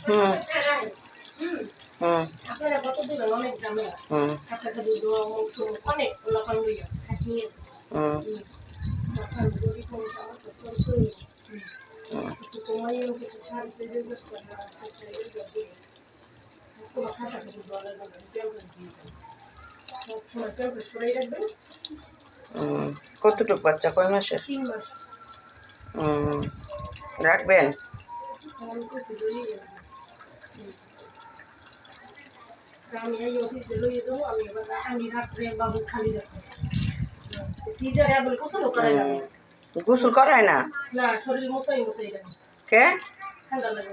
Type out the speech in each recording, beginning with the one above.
হুম হুম আপনারা কত দিবেন অনেক ঝামেলা হুম আপনাকে দুধ অনেক লাফান লইয়া খাটিয়ে হুম লাফান যদি কোনো সমস্যা চলতেই হুম একটু কমাইও কিছু ছাড় দিয়ে দেবে কোনো খাটাকে বলা যাবে ট্যাবলেট দিয়ে সবসময় ট্যাবলেট সরাই রাখবেন হুম কতটুকু বাচ্চা কয় মাসের 3 মাস হুম রাখবেন আমি কিছু লইয়ে যাবো আমি এই অফিসে লইয়ে যাবো আমি এবার আমি রাত্রে বাবু খালি রাখবো সিজারে আবার গোসলও করাই যাবে গোসল করায় না না শরীর মশাই মশাই রাখবে কে ঠান্ডা লাগে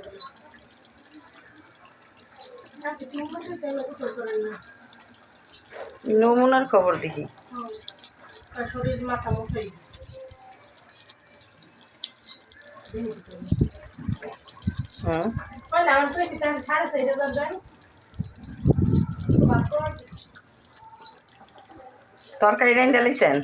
আপনি 3 মাসে চাইলে গোসল করেন না নমুনার খবর দেখি আর শরীর মাথা মশাই হুম পয়লা আমার কইছি তাহলে 4,500 দেন তরকারি রাইন্দা লাইছেন